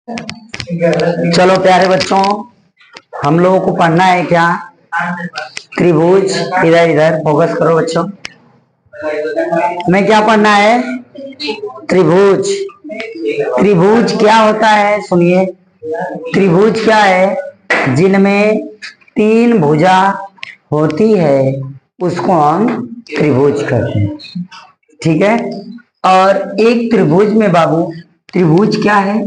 चलो प्यारे बच्चों, हम लोगों को पढ़ना है क्या? त्रिभुज। इधर इधर फोकस करो बच्चों। हमें क्या पढ़ना है? त्रिभुज। त्रिभुज क्या होता है सुनिए। त्रिभुज क्या है? जिनमें तीन भुजा होती है उसको हम त्रिभुज कहते हैं। ठीक है। और एक त्रिभुज में बाबू, त्रिभुज क्या है?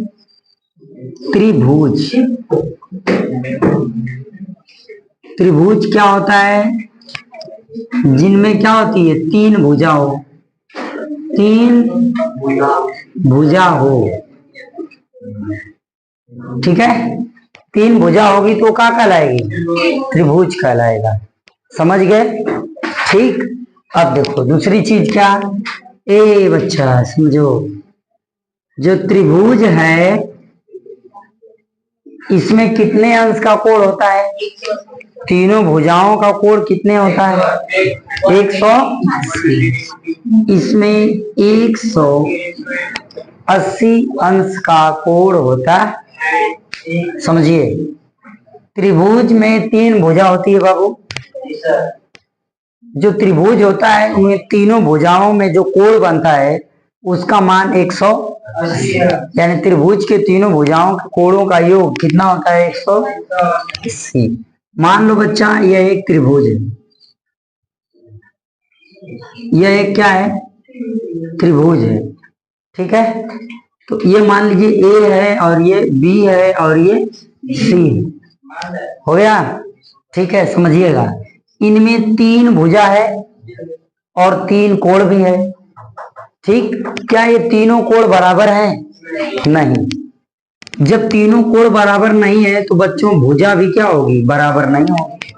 त्रिभुज। त्रिभुज क्या होता है? जिनमें क्या होती है? तीन भुजा हो। तीन भुजा हो। ठीक है। तीन भुजा होगी तो क्या कहलाएगी? त्रिभुज कहलाएगा। समझ गए? ठीक। अब देखो दूसरी चीज क्या। ए बच्चा समझो, जो त्रिभुज है इसमें कितने अंश का कोण होता है? तीनों भुजाओं का कोण कितने होता है? 180। इसमें 180 अंश का कोण होता है। समझिए, त्रिभुज में तीन भुजा होती है बाबू। जो त्रिभुज होता है उनमें तीनों भुजाओं में जो कोण बनता है उसका मान 180, यानी त्रिभुज के तीनों भुजाओं के कोणों का योग कितना होता है? 180। मान लो बच्चा यह एक त्रिभुज है, यह एक क्या है? त्रिभुज है। ठीक है। तो ये मान लीजिए ए है और ये बी है और ये सी हो गया। ठीक है, समझिएगा। इनमें तीन भुजा है और तीन कोण भी है। ठीक। क्या ये तीनों कोण बराबर हैं? नहीं। जब तीनों कोण बराबर नहीं है तो बच्चों भुजा भी क्या होगी? बराबर नहीं होगी।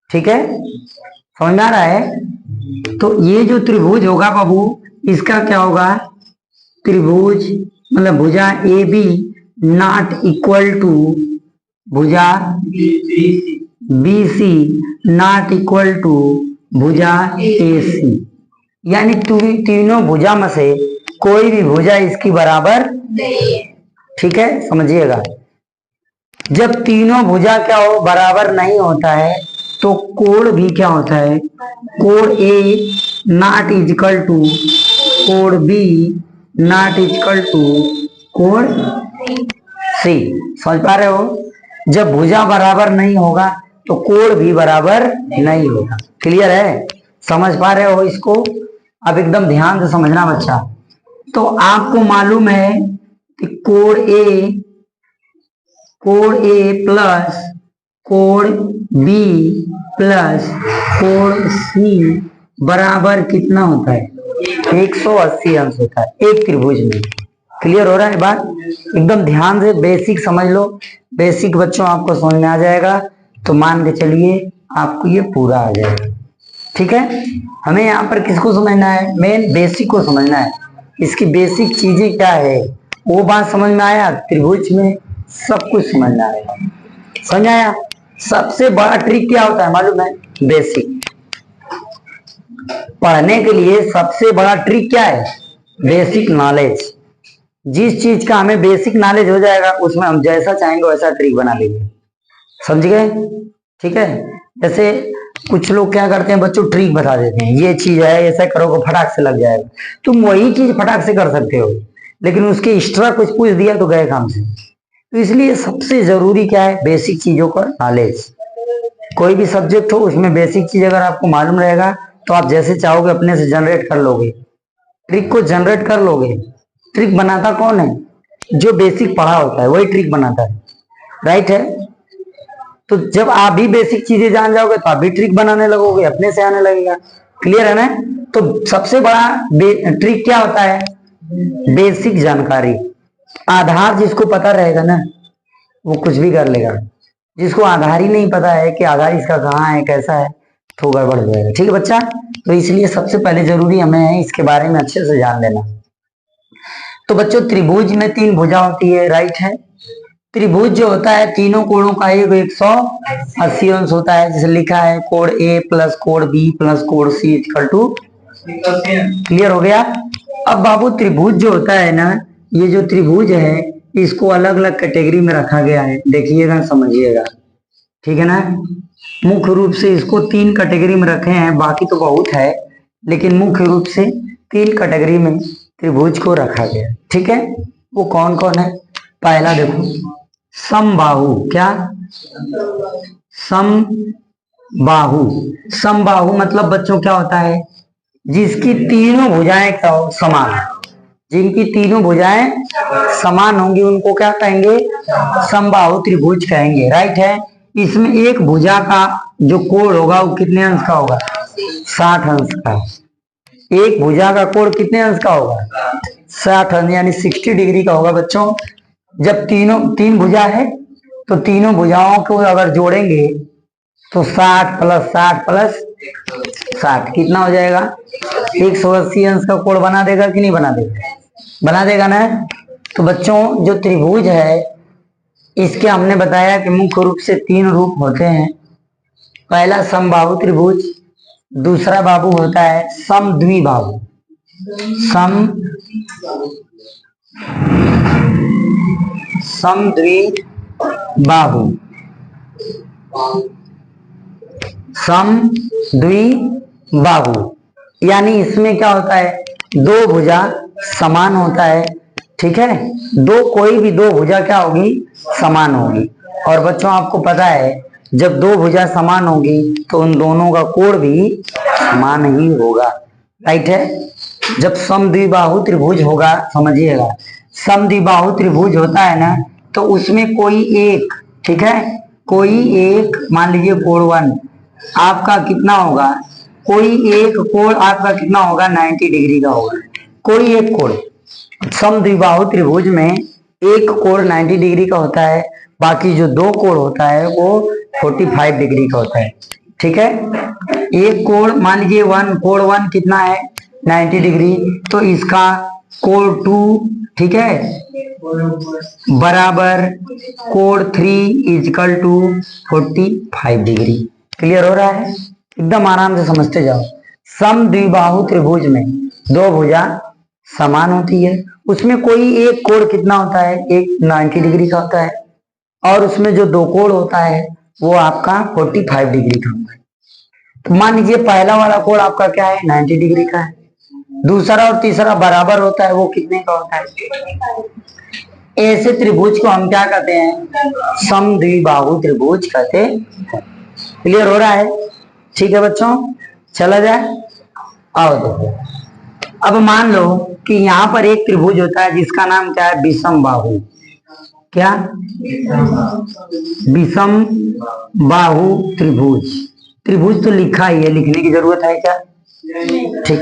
ठीक है, समझ में आ रहा है? तो ये जो त्रिभुज होगा बाबू, इसका क्या होगा? त्रिभुज मतलब भुजा A B not equal to भुजा B C not equal to भुजा ए सी, यानी तीनों भुजा में से कोई भी भुजा इसकी बराबर नहीं है। ठीक है, समझिएगा। जब तीनों भुजा क्या हो? बराबर नहीं होता है तो कोण भी क्या होता है? कोण ए नॉट इक्वल टू कोण बी नॉट इक्वल टू कोण सी। समझ पा रहे हो? जब भुजा बराबर नहीं होगा तो कोण भी बराबर नहीं होगा। क्लियर है? समझ पा रहे हो इसको? अब एकदम ध्यान से समझना बच्चा। तो आपको मालूम है कि कोण ए प्लस कोण बी प्लस कोण सी बराबर कितना होता है? 180 अंश होता है एक त्रिभुज में। क्लियर हो रहा है बात? एकदम ध्यान से बेसिक समझ लो। बेसिक बच्चों आपको समझ में आ जाएगा तो मान के चलिए आपको ये पूरा आ जाएगा। ठीक है। हमें यहाँ पर किसको समझना है? मेन बेसिक को समझना है। इसकी बेसिक चीजें क्या है वो बात समझ में आया? त्रिभुज में सब कुछ समझ में आएगा। समझ आया? सबसे बड़ा ट्रिक क्या होता है मालूम है? बेसिक। पढ़ने के लिए सबसे बड़ा ट्रिक क्या है? Basic knowledge. जिस चीज का हमें बेसिक नॉलेज हो जाएगा उसमें हम जैसा चाहेंगे वैसा ट्रिक बना लेंगे। समझ गए? ठीक है। जैसे कुछ लोग क्या करते हैं बच्चों, ट्रिक बता देते हैं, ये चीज है ऐसा करोगे फटाक से लग जाएगा। तुम वही चीज फटाक से कर सकते हो लेकिन उसके एक्स्ट्रा कुछ पूछ दिया तो गए काम से। तो इसलिए सबसे जरूरी क्या है? बेसिक चीजों का नॉलेज। कोई भी सब्जेक्ट हो उसमें बेसिक चीज अगर आपको मालूम रहेगा तो आप जैसे चाहोगे अपने से जनरेट कर लोगे, ट्रिक को जनरेट कर लोगे। ट्रिक बनाता कौन है? जो बेसिक पढ़ा होता है वही ट्रिक बनाता है। राइट है? तो जब आप भी बेसिक चीजें जान जाओगे तो आप भी ट्रिक बनाने लगोगे, अपने से आने लगेगा। क्लियर है ना? तो सबसे बड़ा ट्रिक क्या होता है? बेसिक जानकारी। आधार जिसको पता रहेगा ना वो कुछ भी कर लेगा। जिसको आधार ही नहीं पता है कि आधार इसका कहाँ है कैसा है तो गड़बड़ हो जाएगा। ठीक है बच्चा? तो इसलिए सबसे पहले जरूरी हमें है इसके बारे में अच्छे से जान लेना। तो बच्चों त्रिभुज में तीन भुजा होती है। राइट है? त्रिभुज जो होता है तीनों कोणों का योग 180 अंश होता है। जैसे लिखा है कोण ए प्लस कोण बी प्लस कोण सी इक्वल टू। क्लियर हो गया? अब बाबू त्रिभुज जो होता है ना, ये जो त्रिभुज है इसको अलग अलग कैटेगरी में रखा गया है, देखिएगा समझिएगा, ठीक है ना। मुख्य रूप से इसको 3 कैटेगरी में रखे हैं, बाकी तो बहुत है, लेकिन मुख्य रूप से 3 कैटेगरी में त्रिभुज को रखा गया, ठीक है। वो कौन कौन है? पहला देखो, समबाहु। क्या? समबाहु। समबाहु मतलब बच्चों क्या होता है? जिसकी तीनों भुजाएं क्या हो? समान। जिनकी तीनों भुजाएं समान होंगी उनको क्या कहेंगे? समबाहु त्रिभुज कहेंगे, राइट है। इसमें एक भुजा का जो कोण होगा वो कितने अंश का होगा? 60 अंश का। एक भुजा का कोण कितने अंश का होगा? 60 अंश, यानी 60 डिग्री का होगा बच्चों। जब तीन भुजा है तो तीनों भुजाओं को अगर जोड़ेंगे तो 60 + 60 + 60 कितना हो जाएगा? 180 अंश का कोण बना देगा कि नहीं बना देगा? बना देगा ना। तो बच्चों जो त्रिभुज है इसके हमने बताया कि मुख्य रूप से 3 रूप होते हैं। पहला समबाहु त्रिभुज, दूसरा बाहु होता है समद्विबाहु। समद्विबाहु। समद्विबाहु यानी इसमें क्या होता है? 2 भुजा समान होता है, ठीक है। कोई भी 2 भुजा क्या होगी? समान होगी। और बच्चों आपको पता है जब 2 भुजा समान होगी तो उन दोनों का कोण भी समान ही होगा, राइट है। जब समद्विबाहु त्रिभुज होगा, समझिएगा, समद्विबाहु त्रिभुज होता है ना तो उसमें कोई एक, ठीक है, कोई एक, मान लीजिए कोण 1 आपका कितना होगा? कोई एक कोण आपका कितना होगा? 90 डिग्री का होगा। कोई एक कोण समद्विबाहु त्रिभुज में एक कोण 90 डिग्री का होता है, बाकी जो 2 कोण होता है वो 45 डिग्री का होता है, ठीक है। एक कोण मान लीजिए कोण 1 कितना है? 90 डिग्री। तो इसका कोण 2, ठीक है, बराबर कोण 3 = 45 डिग्री। क्लियर हो रहा है? एकदम आराम से समझते जाओ। समद्विबाहु त्रिभुज में 2 भुजा समान होती है, उसमें कोई एक कोण कितना होता है? एक 90 डिग्री का होता है, और उसमें जो 2 कोण होता है वो आपका 45 डिग्री का होता है। तो मान लीजिए पहला वाला कोण आपका क्या है? 90 डिग्री का है। दूसरा और तीसरा बराबर होता है, वो कितने का होता है? ऐसे त्रिभुज को हम क्या कहते हैं? समद्विबाहु त्रिभुज कहते हैं। क्लियर हो रहा है? ठीक है बच्चों, चला जाए। आओ देखो, अब मान लो कि यहाँ पर एक त्रिभुज होता है जिसका नाम क्या है? विषमबाहु। क्या? विषमबाहु त्रिभुज। त्रिभुज तो लिखा ही है, लिखने की जरूरत है क्या? ठीक।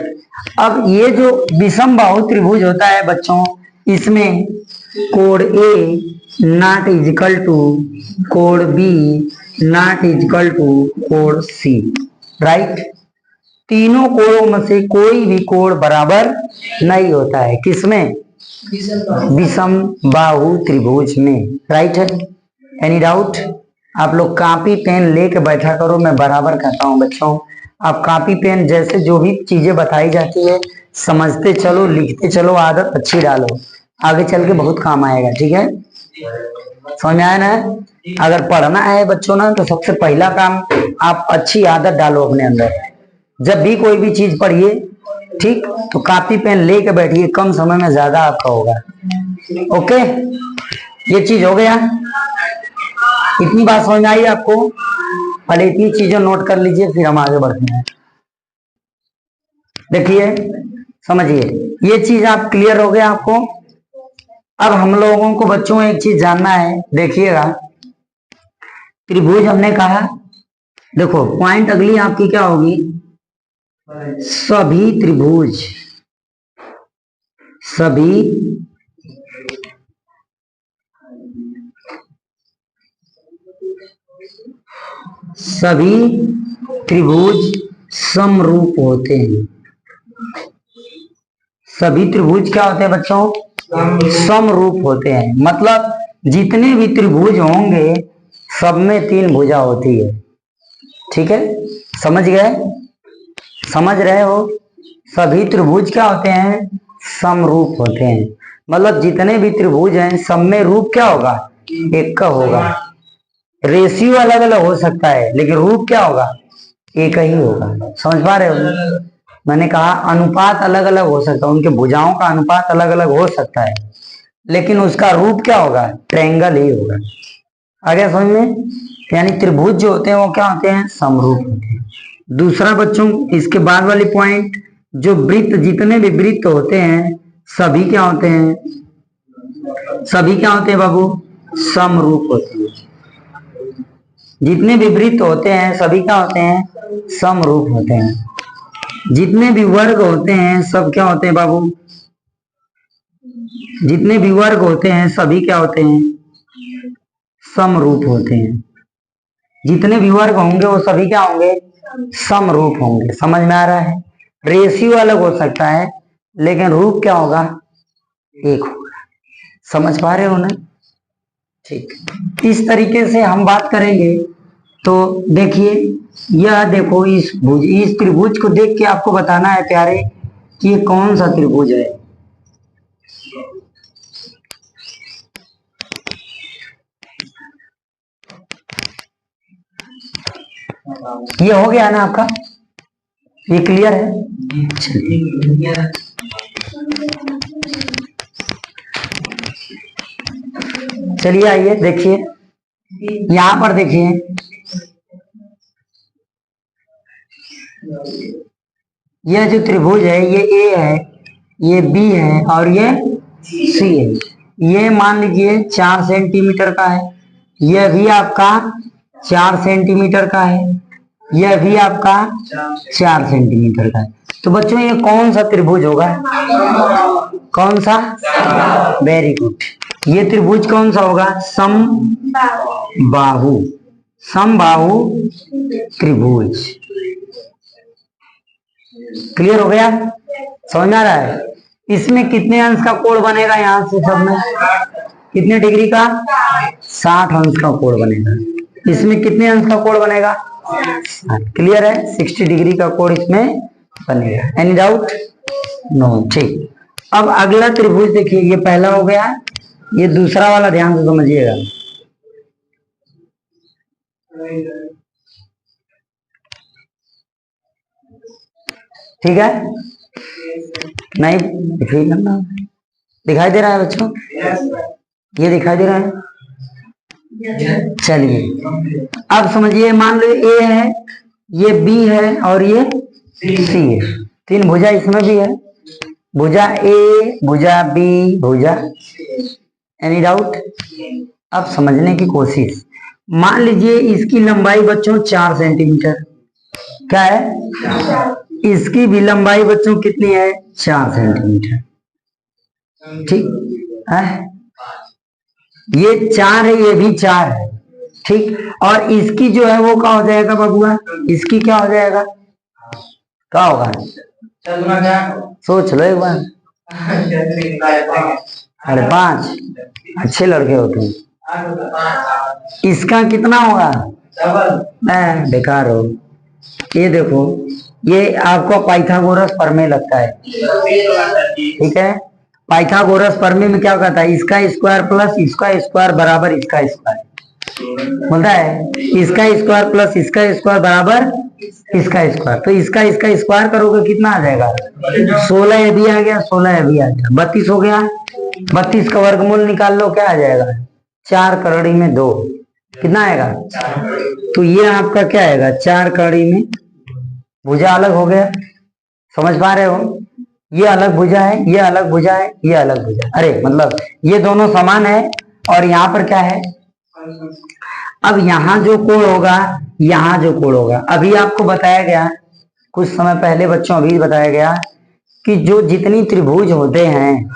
अब ये जो विषमबाहु त्रिभुज होता है बच्चों, इसमें कोण A ≠ कोण B ≠ कोण C, राइट। तीनों कोणों में से कोई भी कोण बराबर नहीं होता है। किसमें? विषमबाहु त्रिभुज में, राइट है। Any doubt? आप लोग कॉपी पेन लेके बैठा करो, मैं बराबर कहता हूँ बच्चों। आप कॉपी पेन जैसे जो भी चीजें बताई जाती है समझते चलो, लिखते चलो, आदत अच्छी डालो, आगे चल के बहुत काम आएगा, ठीक है। समझ में आया ना? अगर पढ़ना है बच्चों ना तो सबसे पहला काम आप अच्छी आदत डालो अपने अंदर। जब भी कोई भी चीज पढ़िए, ठीक, तो कॉपी पेन लेके बैठिए, कम समय में ज्यादा आपका होगा। ओके, ये चीज हो गया। इतनी बात समझ में आई आपको? पहले इतनी चीजें नोट कर लीजिए, फिर हम आगे बढ़ते हैं। देखिए, समझिए, ये चीज आप क्लियर हो गया आपको। अब हम लोगों को बच्चों एक चीज जानना है, देखिएगा। त्रिभुज हमने कहा, देखो पॉइंट अगली आपकी क्या होगी? सभी त्रिभुज, सभी त्रिभुज समरूप होते हैं। सभी त्रिभुज क्या होते हैं बच्चों? समरूप होते हैं। मतलब जितने भी त्रिभुज होंगे सब में 3 भुजा होती है, ठीक है। समझ गए? समझ रहे हो? सभी त्रिभुज क्या होते हैं? समरूप होते हैं। मतलब जितने भी त्रिभुज हैं सब में रूप क्या होगा, एक का होगा। रेशियो अलग अलग हो सकता है लेकिन रूप क्या होगा, एक ही होगा। समझ पा रहे हो? मैंने कहा अनुपात अलग अलग हो सकता है, उनके भुजाओं का अनुपात अलग अलग हो सकता है लेकिन उसका रूप क्या होगा, ट्रायंगल ही होगा। आ गया समझ में? यानी त्रिभुज जो होते हैं वो क्या होते हैं, समरूप होते हैं। दूसरा बच्चों इसके बाद वाली पॉइंट, जो वृत्त, जितने भी वृत्त होते हैं सभी क्या होते हैं, सभी क्या होते हैं बाबू, समरूप होते हैं। जितने भी वृत्त होते हैं सभी क्या होते हैं, समरूप होते हैं। जितने भी वर्ग होते हैं सब क्या होते हैं बाबू, जितने भी वर्ग होते हैं सभी क्या होते हैं, समरूप होते हैं। जितने भी वर्ग होंगे वो सभी क्या होंगे, समरूप होंगे। समझ में आ रहा है? रेशियो अलग हो सकता है लेकिन रूप क्या होगा, एक होगा। समझ पा रहे हो ना? ठीक, इस तरीके से हम बात करेंगे। तो देखिए, यह देखो इस त्रिभुज को देख के आपको बताना है प्यारे कि ये कौन सा त्रिभुज है। ये हो गया ना आपका, ये क्लियर है? चलिए आइए देखिए, यहां पर देखिए, यह जो त्रिभुज है ये ए है, ये बी है और ये सी है। ये मान लीजिए 4 सेंटीमीटर का है, यह भी आपका 4 सेंटीमीटर का है, यह भी आपका 4 सेंटीमीटर का है। तो बच्चों ये कौन सा त्रिभुज होगा, कौन सा? वेरी गुड, ये त्रिभुज कौन सा होगा, समबाहु, समबाहु त्रिभुज। क्लियर हो गया? समझ आ रहा है? इसमें कितने अंश का कोण बनेगा, यहां से सब में कितने डिग्री का, 60 अंश का कोण बनेगा। इसमें कितने अंश का कोण बनेगा, क्लियर है? 60 डिग्री का कोण इसमें बनेगा। Any doubt? नो। ठीक, अब अगला त्रिभुज देखिए, ये पहला हो गया, ये दूसरा वाला ध्यान से समझिएगा। ठीक है? नहीं दिखाई दे रहा है बच्चों? ये दिखाई दे रहा है? चलिए अब समझिए, मान लो ए है, ये बी है और ये सी है। 3 भुजा इसमें भी है, भुजा ए, भुजा बी, भुजा। Any doubt? अब समझने की कोशिश। मान लीजिए इसकी लंबाई बच्चों 4 सेंटीमीटर, क्या है? इसकी भी लंबाई बच्चों कितनी है, 4 सेंटीमीटर। ठीक है, ये 4 है, ये भी 4 है। ठीक, और इसकी जो है वो क्या हो जाएगा बबुआ, इसकी क्या हो जाएगा, क्या होगा, सोच लो एक बार। 5.5, अच्छे लड़के हो तुम। इसका कितना होगा, बेकार हो। ये देखो, ये आपको पाइथागोरस प्रमेय लगता है, ठीक है? पाइथागोरस प्रमेय में क्या कहता है, इसका स्क्वायर प्लस इसका स्क्वायर बराबर इसका स्क्वायर, बोलता है इसका स्क्वायर प्लस इसका स्क्वायर बराबर इसका स्क्वायर। तो इसका स्क्वायर करोगे कितना आ जाएगा, 16 ये भी आ गया, 16 ये भी आ गया, 32 हो गया। 32 का वर्गमूल निकाल लो, क्या आ जाएगा, 4 करोड़ी में 2, कितना आएगा? तो ये आपका क्या आएगा, 4 करोड़ी में, भुजा अलग हो गया। समझ पा रहे हो? ये अलग भुजा है, ये अलग भुजा है, ये अलग भुजा, अरे मतलब ये दोनों समान है। और यहाँ पर क्या है, अब यहाँ जो कोण होगा, यहाँ जो कोण होगा, अभी आपको बताया गया कुछ समय पहले बच्चों, अभी बताया गया कि जो जितनी त्रिभुज होते हैं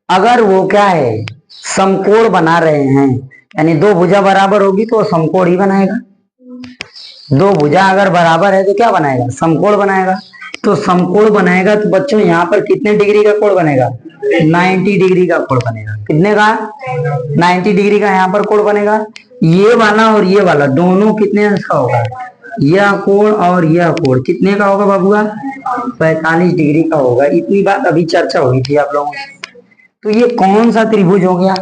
अगर वो क्या है, समकोण बना रहे हैं, यानी 2 भुजा बराबर होगी तो समकोण ही बनाएगा। 2 भुजा अगर बराबर है तो क्या बनाएगा, समकोण बनाएगा। तो समकोण बनाएगा तो बच्चों यहाँ पर कितने डिग्री का कोण बनेगा, 90 डिग्री का कोण बनेगा। कितने का, 90 डिग्री का यहाँ पर कोण बनेगा। ये वाला और ये वाला दोनों कितने अंश का होगा, यह कोण और यह कोण कितने का होगा बाबूआ, 45 डिग्री का होगा। इतनी बात अभी चर्चा हुई थी आप लोगों की। तो ये कौन सा त्रिभुज हो गया?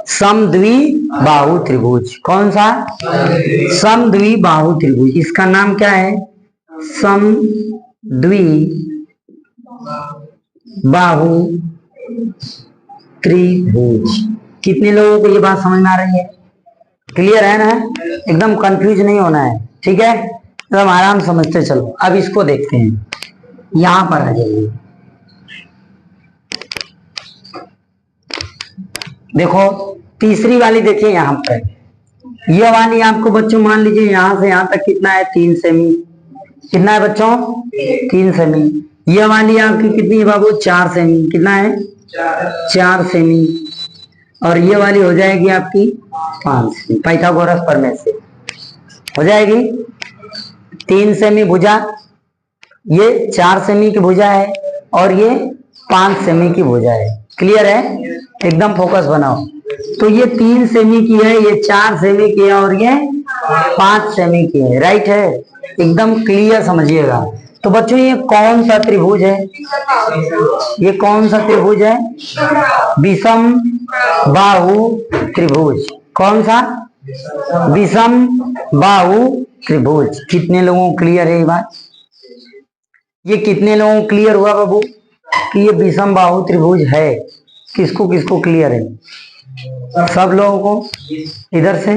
समद्विबाहु त्रिभुज। कौन सा? समद्विबाहु त्रिभुज। इसका नाम क्या है? समद्विबाहु त्रिभुज। कितने लोगों को ये बात समझ में आ रही है? क्लियर है ना? एकदम कंफ्यूज नहीं होना है, ठीक है? एकदम आराम समझते चलो। अब इसको देखते हैं, यहां पर आ जाइए। देखो तीसरी वाली देखिए यहां पर। ये वाली आपको बच्चों मान लीजिए यहां से यहां तक कितना है? 3 सेमी। कितना है बच्चों? 3 सेमी। ये वाली आपकी कितनी है बाबू? 4 सेमी। कितना है? 4 सेमी। और ये वाली हो जाएगी आपकी 5 सेमी। पाइथागोरस प्रमेय से हो जाएगी 3 सेमी भुजा, ये 4 सेमी की भुजा है और ये 5 सेमी की भुजा है। क्लियर है? एकदम फोकस बनाओ। तो ये 3 सेमी की है, ये 4 सेमी की है और ये 5 सेमी की है। राइट है? एकदम क्लियर समझिएगा। तो बच्चों ये कौन सा त्रिभुज है? ये कौन सा त्रिभुज है? विषम बाहु त्रिभुज। कौन सा? विषम बाहु त्रिभुज। कितने लोगों को क्लियर है ये बात? ये कितने लोगों को क्लियर हुआ बाबू कि ये विषम बाहु त्रिभुज है? किसको किसको क्लियर है? सब लोगों को इधर से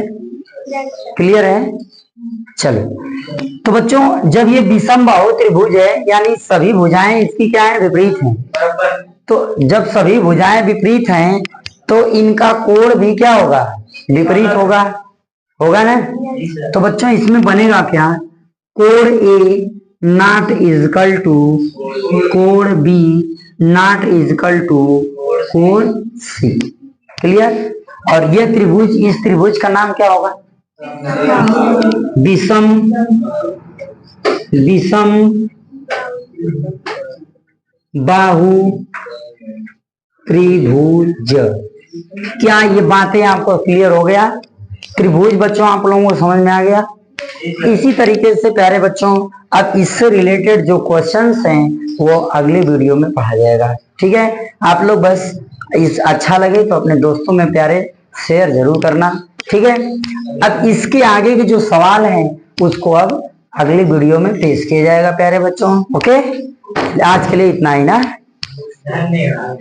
क्लियर है? चलो तो बच्चों जब ये विषम बाहु त्रिभुज है यानी सभी भुजाएं इसकी क्या है? विपरीत हैं। तो जब सभी भुजाएं विपरीत हैं तो इनका कोण भी क्या होगा? विपरीत होगा। होगा ना? तो बच्चों इसमें बनेगा क्या? कोण ए नॉट इजकल टू कोण बी नॉट इजकल टू कोण सी। क्लियर? और ये त्रिभुज, इस त्रिभुज का नाम क्या होगा? विषम बाहु त्रिभुज। क्या ये बातें आपको क्लियर हो गया? त्रिभुज बच्चों आप लोगों को समझ में आ गया? इसी तरीके से प्यारे बच्चों अब इससे रिलेटेड जो क्वेश्चंस हैं वो अगले वीडियो में पढ़ा जाएगा। ठीक है? आप लोग बस इस अच्छा लगे तो अपने दोस्तों में प्यारे शेयर जरूर करना। ठीक है? अब इसके आगे के जो सवाल हैं उसको अब अगले वीडियो में पेश किया जाएगा प्यारे बच्चों। ओके, आज के लिए इतना ही ना। धन्यवाद।